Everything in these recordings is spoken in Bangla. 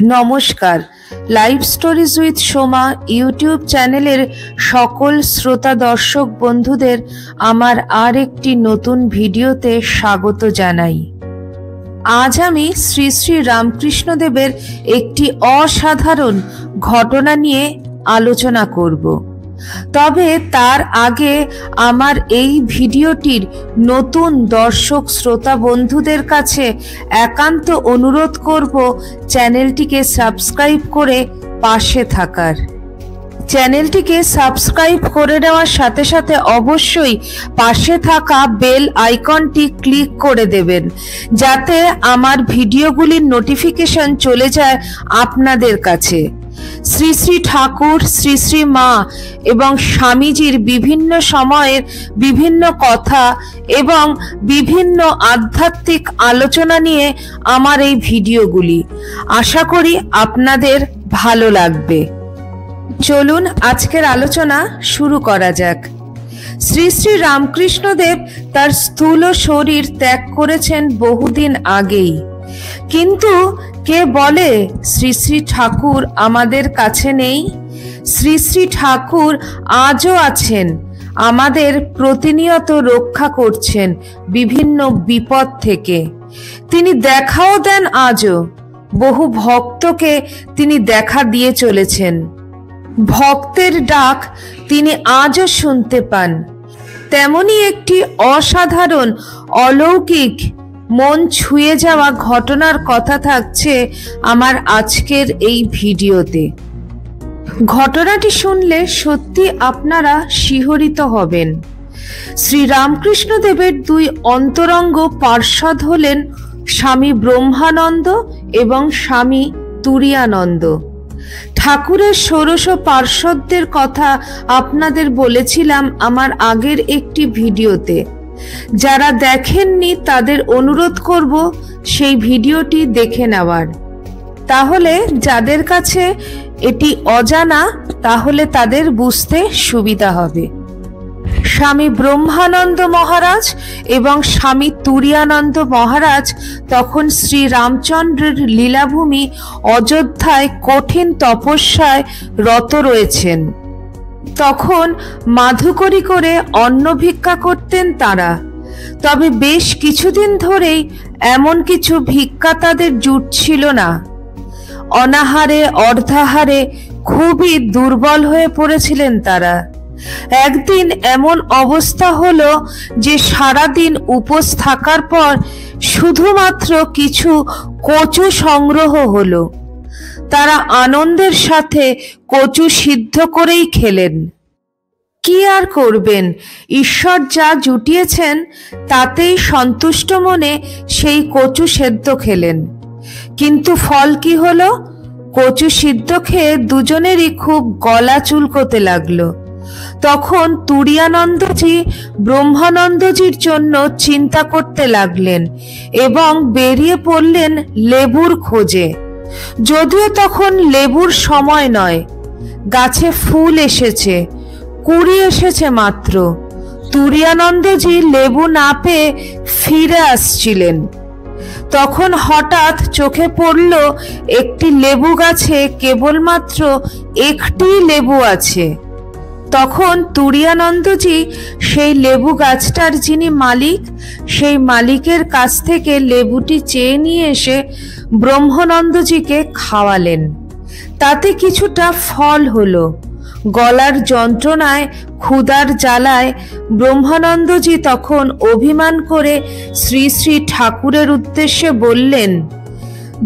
নমস্কার, live stories with Soma YouTube চ্যানেলের সকল শ্রোতা দর্শক বন্ধুদের আমার আর একটি নতুন ভিডিওতে স্বাগত জানাই। আজ আমি শ্রী শ্রী রামকৃষ্ণদেবের একটি অসাধারণ ঘটনা নিয়ে আলোচনা করব। তবে তার আগে আমার এই ভিডিওটির নতুন দর্শক শ্রোতা বন্ধুদের কাছে একান্ত অনুরোধ করব চ্যানেলটিকে সাবস্ক্রাইব করে পাশে থাকার। চ্যানেলটিকে সাবস্ক্রাইব করে নেওয়ার সাথে সাথে অবশ্যই পাশে থাকা বেল আইকনটি ক্লিক করে দেবেন, যাতে আমার ভিডিওগুলির নোটিফিকেশন চলে যায় আপনাদের কাছে। শ্রী শ্রী ঠাকুর, শ্রী শ্রী মা এবং স্বামীজির বিভিন্ন সময়ের বিভিন্ন কথা এবং বিভিন্ন আধ্যাত্মিক আলোচনা নিয়ে আমার এই ভিডিওগুলি। আশা করি আপনাদের ভালো লাগবে। চলুন আজকের আলোচনা শুরু করা যাক। শ্রী শ্রী রামকৃষ্ণদেব তার স্থূল শরীর ত্যাগ করেছেন বহুদিন আগেই, কিন্তু কে বলে শ্রী শ্রী ঠাকুর আমাদের কাছে নেই? শ্রী শ্রী ঠাকুর আজও আছেন, আমাদের প্রতিনিয়ত রক্ষা করছেন বিভিন্ন বিপদ থেকে। তিনি দেখাও দেন আজও, বহু ভক্তকে তিনি দেখা দিয়ে চলেছেন। ভক্তের ডাক তিনি আজও শুনতে পান। তেমনি একটি অসাধারণ অলৌকিক মন ছুঁয়ে যাওয়া ঘটনার কথা থাকছে আমার আজকের এই ভিডিওতে। ঘটনাটি শুনলে সত্যি আপনারা শিহরিত হবেন। শ্রী রামকৃষ্ণদেবের দুই অন্তরঙ্গ পার্ষদ হলেন স্বামী ব্রহ্মানন্দ এবং স্বামী তুরীয়ানন্দ। ঠাকুরের ষোড়শ পার্ষদদের কথা আপনাদের বলেছিলাম আমার আগের একটি ভিডিওতে। যারা দেখেননি তাদের অনুরোধ করব সেই ভিডিওটি দেখে নেওয়ার। তাহলে যাদের কাছে এটি অজানা, তাহলে তাদের বুঝতে সুবিধা হবে। স্বামী ব্রহ্মানন্দ মহারাজ এবং স্বামী তুরীয়ানন্দ মহারাজ তখন শ্রী রামচন্দ্রের লীলাভূমি অযোধ্যায় কঠিন তপস্যায় রত রয়েছেন। তখন মাধুকরী করে অন্ন ভিক্ষা করতেন তারা। তবে বেশ কিছুদিন ধরেই এমন কিছু ভিক্ষা তাদের জুটছিল না। অনাহারে অর্ধাহারে খুবই দুর্বল হয়ে পড়েছিলেন তারা। একদিন এমন অবস্থা হলো যে সারাদিন উপোস থাকার পর শুধুমাত্র কিছু কচু সংগ্রহ হলো। তারা আনন্দের সাথে কচু সিদ্ধ করেই খেলেন। কি আর করবেন, ঈশ্বর যা জুটিয়েছেন তাতেই সন্তুষ্ট মনে সেই কচু সেদ্ধ খেলেন। কিন্তু ফল কি হলো? কচু সিদ্ধ খেয়ে দুজনেরই খুব গলা চুলকোতে লাগলো। তখন তুরীয়ানন্দজি ব্রহ্মানন্দজির জন্য চিন্তা করতে লাগলেন এবং বেরিয়ে পড়লেন লেবুর খোঁজে। যদিও তখন লেবুর সময় নয়, গাছে ফুল এসেছে, কুড়ি এসেছে মাত্র। তুরীয়ানন্দজি লেবু না পেয়ে ফিরে আসছিলেন। তখন হঠাৎ চোখে পড়ল একটি লেবু গাছে কেবলমাত্র একটি লেবু আছে। তখন তুরীয়ানন্দজি সেই লেবু গাছটার যিনি মালিক, সেই মালিকের কাছ থেকে লেবুটি চেয়ে নিয়ে এসে ব্রহ্মানন্দজিকে খাওয়ালেন। তাতে কিছুটা ফল হলো। গলার যন্ত্রণায়, ক্ষুধার জ্বালায় ব্রহ্মানন্দজি তখন অভিমান করে শ্রী শ্রী ঠাকুরের উদ্দেশ্যে বললেন,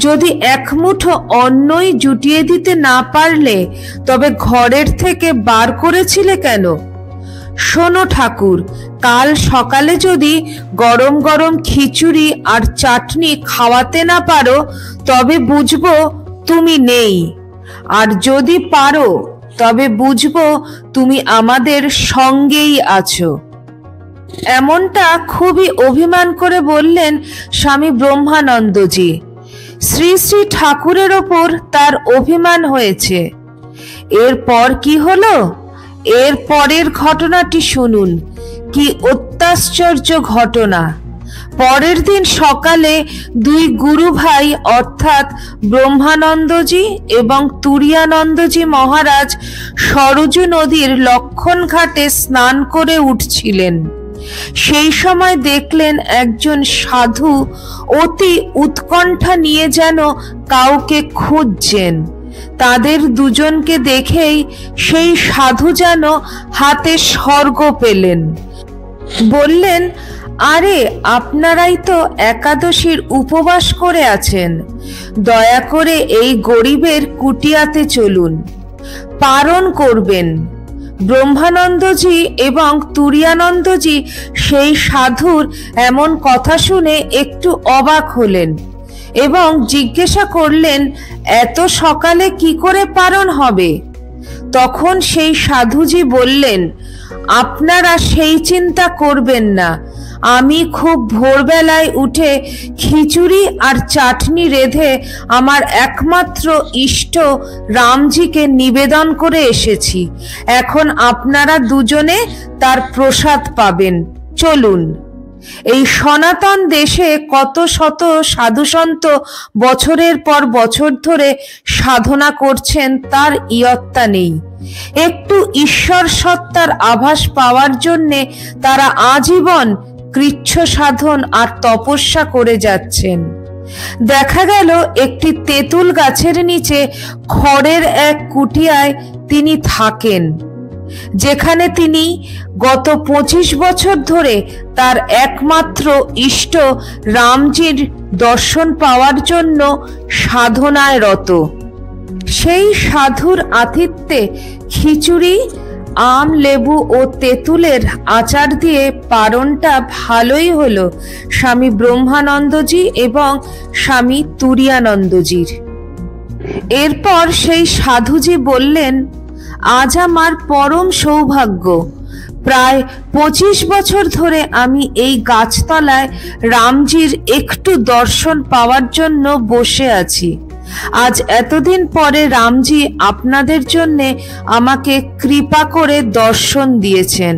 যদি এক মুঠো অন্নই জুটিয়ে দিতে না পারলে তবে ঘরের থেকে বার করেছিলে কেন? শোনো ঠাকুর, কাল সকালে যদি গরম গরম খিচুড়ি আর চাটনি খাওয়াতে না পারো তবে বুঝবো তুমি নেই, আর যদি পারো তবে বুঝবো তুমি আমাদের সঙ্গেই আছো। এমনটা খুবই অভিমান করে বললেন স্বামী ব্রহ্মানন্দজি। শ্রী শ্রী ঠাকুরের ওপর তার অভিমান হয়েছে। এরপর কি হলো? এর পরের ঘটনাটি শুনুন। কি অত্যাশ্চর্য ঘটনা! পরের দিন সকালে দুই গুরু ভাই অর্থাৎ ব্রহ্মানন্দজি এবং তুরীয়ানন্দজি মহারাজ সরযূ নদীর লক্ষণ ঘাটে স্নান করে উঠছিলেন। সেই সময় দেখলেন একজন সাধু অতি উৎকণ্ঠা নিয়ে যেন কাউকে খুঁজছেন। তাদের দুজনকে দেখেই সেই সাধু যেন হাতে স্বর্গ পেলেন। বললেন, আরে আপনারাই তো একাদশীর উপবাস করে আছেন, দয়া করে এই গরিবের কুটিয়াতে চলুন, পারণ করবেন। ব্রহ্মানন্দজি এবং তুরীয়ানন্দজি সেই সাধুর এমন কথা শুনে একটু অবাক হলেন এবং জিজ্ঞাসা করলেন, এত সকালে কি করে পারণ হবে? তখন সেই সাধুজি বললেন, আপনারা সেই চিন্তা করবেন না, আমি খুব ভোরবেলায় উঠে খিচুড়ি আর চাটনি রেঁধে আমার একমাত্র ইষ্ট রামজিকে নিবেদন করে এসেছি। এখন আপনারা দুজনে তার প্রসাদ পাবেন, চলুন। এই সনাতন দেশে কত শত সাধুসন্ত বছরের পর বছর ধরে সাধনা করছেন, তার ইয়ত্তা নেই। একটু ঈশ্বর সত্তার আভাস পাওয়ার জন্যে তারা আজীবন কৃচ্ছ সাধন আর তপস্যা করে যাচ্ছেন। দেখা গেল একটি তেঁতুল গাছের নিচে খড়ের এক কুটিয়ায় তিনি থাকেন, যেখানে তিনি গত 25 বছর ধরে তার একমাত্র ইষ্ট রামজির দর্শন পাওয়ার জন্য সাধনায় রত। সেই সাধুর আতিথ্যে খিচুড়ি, আম, লেবু ও তেঁতুলের আচার দিয়ে পারণটা ভালোই হলো স্বামী ব্রহ্মানন্দজি এবং স্বামী তুরীয়ানন্দজির। এরপর সেই সাধুজি বললেন, আজ আমার পরম সৌভাগ্য, প্রায় 25 বছর ধরে আমি এই গাছতলায় রামজির একটু দর্শন পাওয়ার জন্য বসে আছি। আজ এতদিন পরে রামজি আপনাদের জন্য আমাকে কৃপা করে দর্শন দিয়েছেন।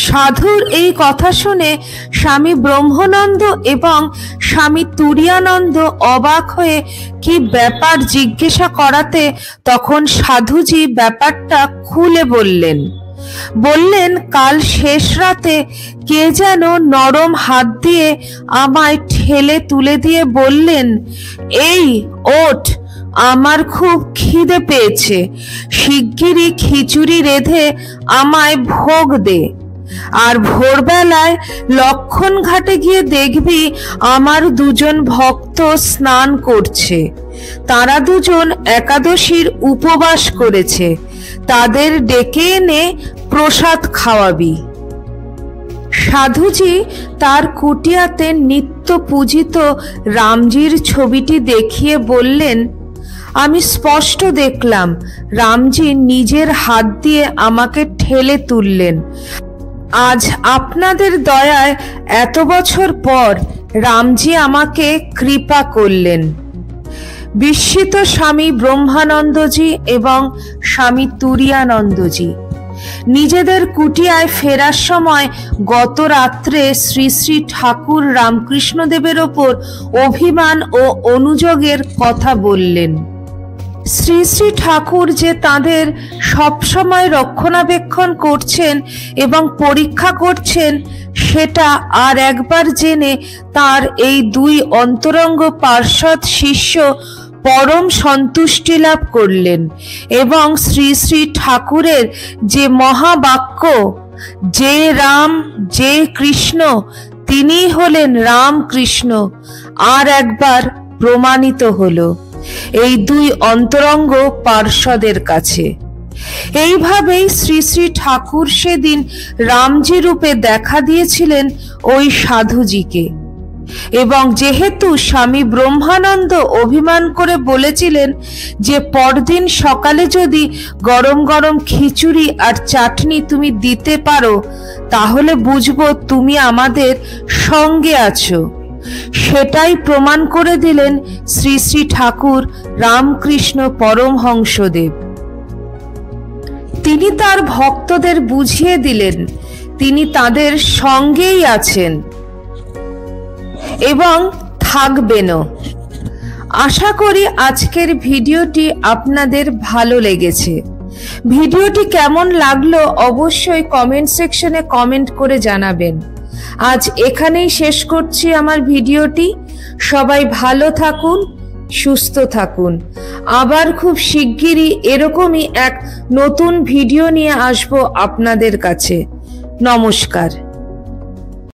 সাধুর এই কথা শুনে স্বামী ব্রহ্মানন্দ এবং স্বামী তুরীয়ানন্দ অবাক হয়ে কি ব্যাপার জিজ্ঞাসা করাতে তখন সাধুজি ব্যাপারটা খুলে বললেন। কাল শেষ রাতে কে যেন নরম হাত দিয়ে আমায় ঠেলে তুলে দিয়ে বললেন, এই ওঠ, আমার খুব খিদে পেয়েছে, শিগগিরই খিচুড়ি রেঁধে আমায় ভোগ দে। আর ভোরবেলায় লক্ষণ ঘাটে গিয়ে দেখবি আমার দুজন ভক্ত স্নান করছে, তারা দুজন একাদশীর উপবাস করেছে, তাদের ডেকে এনে প্রসাদ খাওয়াবি। সাধুজি তার কুটিয়াতে নিত্য পূজিত রামজির ছবিটি দেখিয়ে বললেন, আমি স্পষ্ট দেখলাম রামজি নিজের হাত দিয়ে আমাকে ঠেলে তুললেন। আজ আপনাদের দয়ায় এত বছর পর রামজি আমাকে কৃপা করলেন। বিস্মিত স্বামী ব্রহ্মানন্দজি এবং স্বামী তুরীয়ানন্দজি নিজেদের কুটিয়ায় ফেরার সময় গত রাত্রে শ্রী শ্রী ঠাকুর রামকৃষ্ণদেবের ওপর অভিমান ও অনুযোগের কথা বললেন। শ্রী শ্রী ঠাকুর যে তাদের সবসময় রক্ষণাবেক্ষণ করছেন এবং পরীক্ষা করছেন, সেটা আর একবার জেনে তার এই দুই অন্তরঙ্গ পার্ষদ শিষ্য পরম সন্তুষ্টি লাভ করলেন এবং শ্রী শ্রী ঠাকুরের যে মহাবাক্য, যে রাম যে কৃষ্ণ, তিনি হলেন রামকৃষ্ণ, আর একবার প্রমাণিত হলো এই দুই অন্তরঙ্গ পার্ষদের কাছে। এইভাবেই শ্রী শ্রী ঠাকুর সেদিন রামজি রূপে দেখা দিয়েছিলেন ওই সাধুজিকে। এবং যেহেতু স্বামী ব্রহ্মানন্দ অভিমান করে বলেছিলেন যে পরদিন সকালে যদি গরম গরম খিচুড়ি আর চাটনি তুমি দিতে পারো, তাহলে বুঝবো তুমি আমাদের সঙ্গে আছো, সেটাই প্রমাণ করে দিলেন শ্রী শ্রী ঠাকুর রামকৃষ্ণ পরমহংসদেব। তিনি তার ভক্তদের বুঝিয়ে দিলেন তিনি তাদের সঙ্গেই আছেন। এবং থাকবেনও। আশা করি আজকের ভিডিওটি আপনাদের ভালো লেগেছে। ভিডিওটি কেমন লাগলো অবশ্যই কমেন্ট সেকশনে কমেন্ট করে জানাবেন। আজ এখানেই শেষ করছি আমার ভিডিওটি। সবাই ভালো থাকুন, সুস্থ থাকুন। আবার খুব শিগগিরই এরকমই এক নতুন ভিডিও নিয়ে আসবো আপনাদের কাছে। নমস্কার।